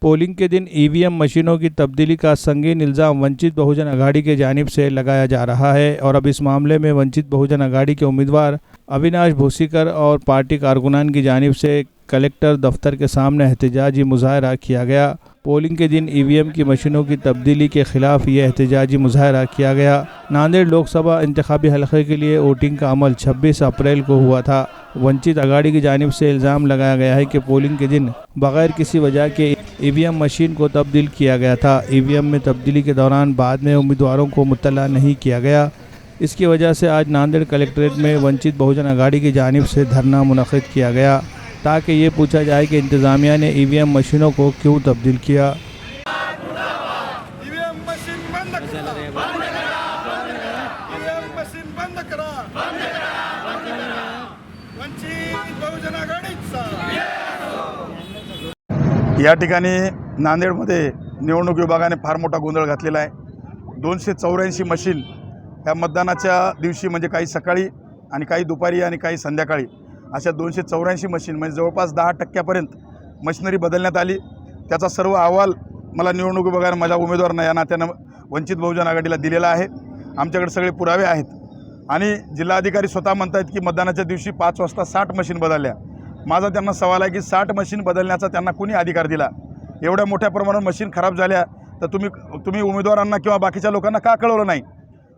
Polling के दिन EVM मशीनों की तब्दीली का संगीन इल्ज़ाम वंचित बहुजन अघाड़ी के जानिब से लगाया जा रहा है और अब इस मामले में वंचित बहुजन अघाड़ी के उम्मीदवार अविनाश भूसीकर और पार्टी कारकुनान की जानिब से कलेक्टर दफ्तर के सामने एहतजाजी मुजाहरा किया गया। पोलिंग के दिन ईवीएम की मशीनों की तब्दीली के खिलाफ ये एहतजाजी मुजाहरा किया गया। नांदेड़ लोकसभा इंतखाबी हलक़े के लिए वोटिंग का अमल 26 अप्रैल को हुआ था। वंचित अघाड़ी की जानिब से इल्ज़ाम लगाया गया है कि पोलिंग के दिन बगैर किसी वजह के ईवीएम मशीन को तब्दील किया गया था। ईवीएम में तब्दीली के दौरान बाद में उम्मीदवारों को मुत्तला नहीं किया गया। इसकी वजह से आज नांदेड़ कलेक्ट्रेट में वंचित बहुजन अघाड़ी की जानिब से धरना मुनक़िद किया गया ताकि ये पूछा जाए कि इंतज़ामिया ने ईवीएम मशीनों को क्यों तब्दील किया। या ठिकाणी नांदेडमध्ये निवडणूक विभागाने फार मोठा गोंधळ घातलेला आहे। 284 मशीन या मतदानाच्या दिवशी म्हणजे काही सकाळी आणि काही दुपारी आणि काही संध्याकाळी अशा 284 मशीन म्हणजे जवळपास 10% मशिनरी बदलण्यात आली। त्याचा सर्व अहवाल मला निवडणूक विभागाने माझ्या उमेदवारांना या नात्याने वंचित बहुजन आघाडीला दिलेला आहे। आमच्याकडे सगळे पुरावे आहेत आणि जिल्हाधिकारी स्वतः म्हणतात की मतदानाच्या दिवशी 5 वाजता 60 मशीन बदलल्या। माझा त्यांना सवाल आहे की 60 मशीन बदलण्याचा त्यांना कोणी अधिकार दिला? एवढ्या मोठ्या प्रमाणात मशीन खराब झाल्या तर तुम्ही उमेदवारांना किंवा बाकीच्या लोकांना का कळवलं नाही?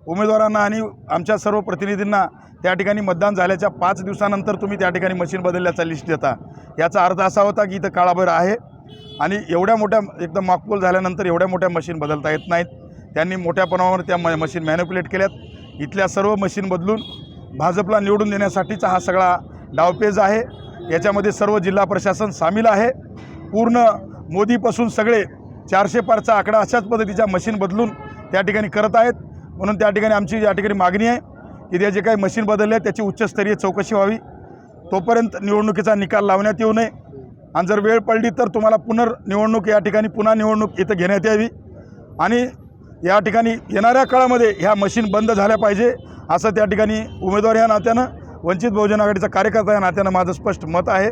उमेदवारांना आणि आमच्या सर्व प्रतिनिधींना त्या ठिकाणी मतदान झाल्याच्या 5 दिवसानंतर तुम्ही त्या ठिकाणी मशीन बदलल्याचा लिस्ट देता। याचा अर्थ असा होता की इथं काळाभर आहे आणि एवढ्या मोठ्या एकदम मॉकपोल झाल्यानंतर एवढ्या मोठ्या मशीन बदलता येत नाहीत। त्यांनी मोठ्या प्रमाणावर त्या मशीन मॅनिप्युलेट केल्यात। इथल्या सर्व मशीन बदलून भाजपला निवडून देण्यासाठीचा हा सगळा डावपेच आहे। याच्यामध्ये सर्व जिल्हा प्रशासन सामील आहे। पूर्ण मोदीपासून सगळे 400 पारचा आकडा अशाच पद्धतीच्या मशीन बदलून त्या ठिकाणी करत आहेत। म्हणून त्या ठिकाणी आमची या ठिकाणी मागणी आहे की त्या जे काही मशीन बदलले त्याची उच्चस्तरीय चौकशी व्हावी। तोपर्यंत निवडणुकीचा निकाल लावण्यात येऊ नये आणि जर वेळ पडली तर तुम्हाला पुनर्निवडणूक या ठिकाणी पुन्हा निवडणूक इथं घेण्यात यावी आणि या ठिकाणी येणाऱ्या काळामध्ये ह्या मशीन बंद झाल्या पाहिजे असं त्या ठिकाणी उमेदवार या नात्यानं वंचित बहुजन आघाडीचा कार्यकर्ता या नात्यानं माझं स्पष्ट मत आहे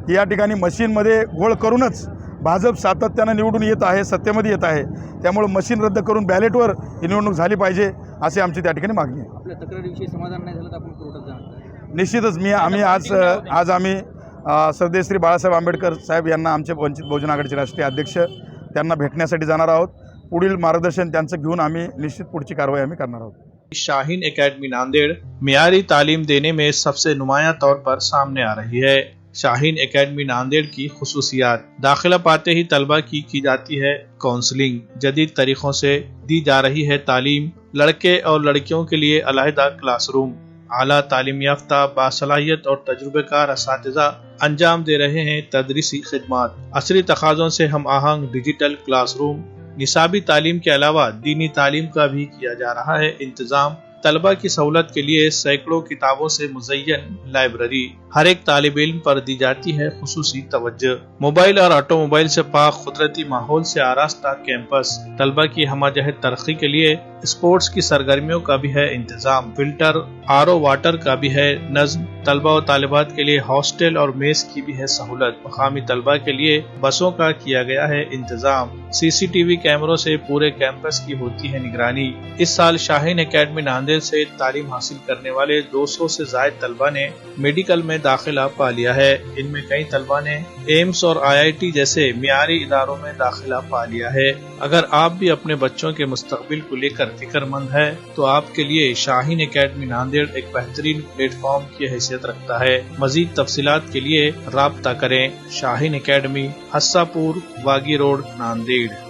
की या ठिकाणी मशीनमध्ये घोळ करूनच भाजप सातत्यानं निवडून येत आहे, सत्तेमध्ये येत आहे। त्यामुळे मशीन रद्द करून बॅलेटवर ही निवडणूक झाली पाहिजे अशी आमची त्या ठिकाणी मागणी आहे। आपल्या तक्रारीविषयी समाधान नाही झालं तर आपण कोर्टात जाणार? निश्चितच आम्ही आज आम्ही श्री बाळासाहेब आंबेडकर साहेब यांना आमचे वंचित बहुजन आघाडीचे राष्ट्रीय अध्यक्ष त्यांना भेटण्यासाठी जाणार आहोत। पुढील मार्गदर्शन त्यांचं घेऊन आम्ही निश्चित पुढची कारवाई आम्ही करणार आहोत। शाहीन एकेडमी नांदेड़ मियारी तालीम देने में सबसे नुमाया तौर पर सामने आ रही है। शाहीन एकेडमी नांदेड़ की खुसूसियात: दाखिला पाते ही तलबा की जाती है काउंसलिंग, जदीद तरीकों से दी जा रही है तालीम, लड़के और लड़कियों के लिए अलहदा क्लासरूम, आला तालीम याफ्ता बासलाहियत और तजुर्बेकार असातिज़ा अंजाम दे रहे हैं तदरीसी खिदमात, असरी तकाज़ों से हम आहंग डिजिटल क्लासरूम, निसाबी तालीम के अलावा दीनी तालीम का भी किया जा रहा है इंतजाम, तलबा की सहूलत के लिए सैकड़ों किताबों से मुज़य्यन लाइब्रेरी, हर एक तालिब इल्म पर दी जाती है खुसूसी तवज्जो, मोबाइल और ऑटोमोबाइल से पाक कुदरती माहौल से आरास्ता कैंपस, तलबा की हमाजहत तरक्की के लिए स्पोर्ट्स की सरगर्मियों का भी है इंतजाम, फिल्टर आरओ वाटर का भी है नज़्म, तलबा और तालिबात के लिए हॉस्टल और मेस की भी है सहूलत, मकामी तलबा के लिए बसों का किया गया है इंतजाम, सीसीटीवी कैमरों से पूरे कैंपस की होती है निगरानी। इस साल शाहीन एकेडमी नांदेड़ से तालीम हासिल करने वाले 200 से ज़ायद तलबा ने मेडिकल में दाखिला पा लिया है। इनमें कई तलबा ने एम्स और IIT जैसे मियारी इदारों में दाखिला पा लिया है। अगर आप भी अपने बच्चों के मुस्तकबिल को लेकर फिक्रमंद है तो आपके लिए शाहीन एकेडमी नांदेड़ एक बेहतरीन प्लेटफॉर्म की हैसियत रखता है। मजीद तफसीलात के लिए राब्ता करें। Shaheen academy, हस्सापुर, वागी road, Nanded.